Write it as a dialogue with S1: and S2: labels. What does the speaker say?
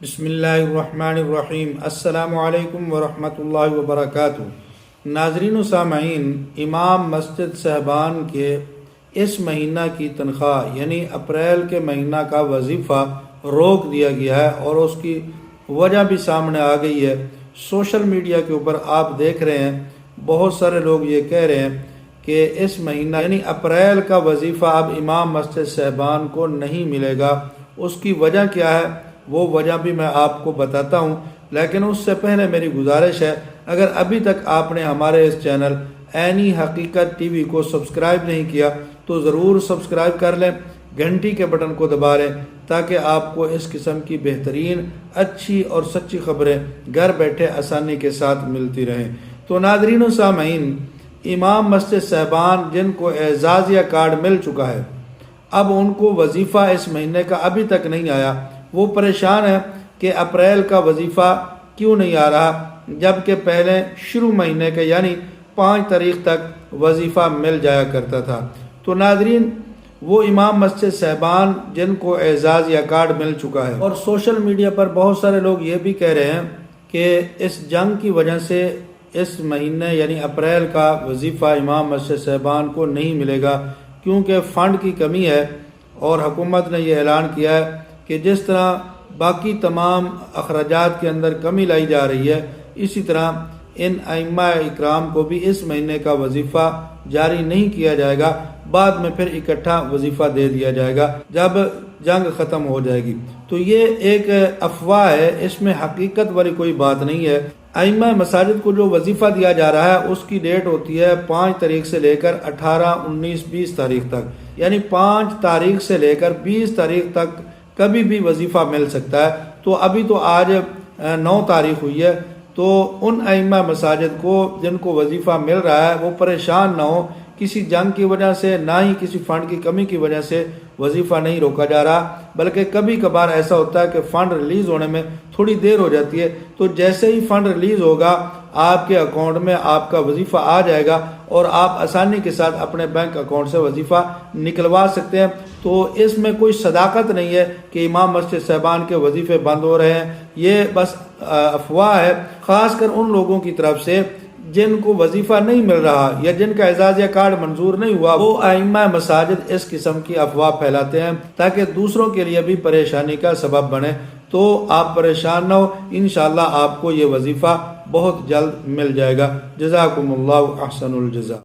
S1: بسم اللہ الرحمن الرحیم۔ السلام علیکم ورحمۃ اللہ وبرکاتہ۔ ناظرین و سامعین، امام مسجد صاحبان کے اس مہینہ کی تنخواہ یعنی اپریل کے مہینہ کا وظیفہ روک دیا گیا ہے، اور اس کی وجہ بھی سامنے آ گئی ہے۔ سوشل میڈیا کے اوپر آپ دیکھ رہے ہیں، بہت سارے لوگ یہ کہہ رہے ہیں کہ اس مہینہ یعنی اپریل کا وظیفہ اب امام مسجد صاحبان کو نہیں ملے گا۔ اس کی وجہ کیا ہے وہ وجہ بھی میں آپ کو بتاتا ہوں، لیکن اس سے پہلے میری گزارش ہے، اگر ابھی تک آپ نے ہمارے اس چینل عینی حقیقت ٹی وی کو سبسکرائب نہیں کیا تو ضرور سبسکرائب کر لیں، گھنٹی کے بٹن کو دبا لیں تاکہ آپ کو اس قسم کی بہترین اچھی اور سچی خبریں گھر بیٹھے آسانی کے ساتھ ملتی رہیں۔ تو ناظرین و سامعین، امام مسجد صاحبان جن کو اعزازیہ کارڈ مل چکا ہے، اب ان کو وظیفہ اس مہینے کا ابھی تک نہیں آیا۔ وہ پریشان ہے کہ اپریل کا وظیفہ کیوں نہیں آ رہا، جبکہ پہلے شروع مہینے کے یعنی 5 تاریخ تک وظیفہ مل جایا کرتا تھا۔ تو ناظرین، وہ امام مسجد صاحبان جن کو اعزازیہ کارڈ مل چکا ہے، اور سوشل میڈیا پر بہت سارے لوگ یہ بھی کہہ رہے ہیں کہ اس جنگ کی وجہ سے اس مہینے یعنی اپریل کا وظیفہ امام مسجد صاحبان کو نہیں ملے گا، کیونکہ فنڈ کی کمی ہے، اور حکومت نے یہ اعلان کیا ہے کہ جس طرح باقی تمام اخراجات کے اندر کمی لائی جا رہی ہے، اسی طرح ان ائمہ اکرام کو بھی اس مہینے کا وظیفہ جاری نہیں کیا جائے گا، بعد میں پھر اکٹھا وظیفہ دے دیا جائے گا جب جنگ ختم ہو جائے گی۔ تو یہ ایک افواہ ہے، اس میں حقیقت والی کوئی بات نہیں ہے۔ ائمہ مساجد کو جو وظیفہ دیا جا رہا ہے اس کی ڈیٹ ہوتی ہے 5 تاریخ سے لے کر 18، 19، 20 تاریخ تک، یعنی 5 تاریخ سے لے کر 20 تاریخ تک کبھی بھی وظیفہ مل سکتا ہے۔ تو ابھی تو آج 9 تاریخ ہوئی ہے، تو ان ائمہ مساجد کو جن کو وظیفہ مل رہا ہے وہ پریشان نہ ہو، کسی جنگ کی وجہ سے نہ ہی کسی فنڈ کی کمی کی وجہ سے وظیفہ نہیں روکا جا رہا، بلکہ کبھی کبھار ایسا ہوتا ہے کہ فنڈ ریلیز ہونے میں تھوڑی دیر ہو جاتی ہے، تو جیسے ہی فنڈ ریلیز ہوگا آپ کے اکاؤنٹ میں آپ کا وظیفہ آ جائے گا، اور آپ آسانی کے ساتھ اپنے بینک اکاؤنٹ سے وظیفہ نکلوا سکتے ہیں۔ تو اس میں کوئی صداقت نہیں ہے کہ امام مسجد صاحبان کے وظیفے بند ہو رہے ہیں، یہ بس افواہ ہے، خاص کر ان لوگوں کی طرف سے جن کو وظیفہ نہیں مل رہا یا جن کا اعزازیہ کارڈ منظور نہیں ہوا۔ وہ ائمہ مساجد اس قسم کی افواہ پھیلاتے ہیں تاکہ دوسروں کے لیے بھی پریشانی کا سبب بنے۔ تو آپ پریشان نہ ہو، انشاءاللہ آپ کو یہ وظیفہ بہت جلد مل جائے گا۔ جزاکم اللہ احسن الجزا۔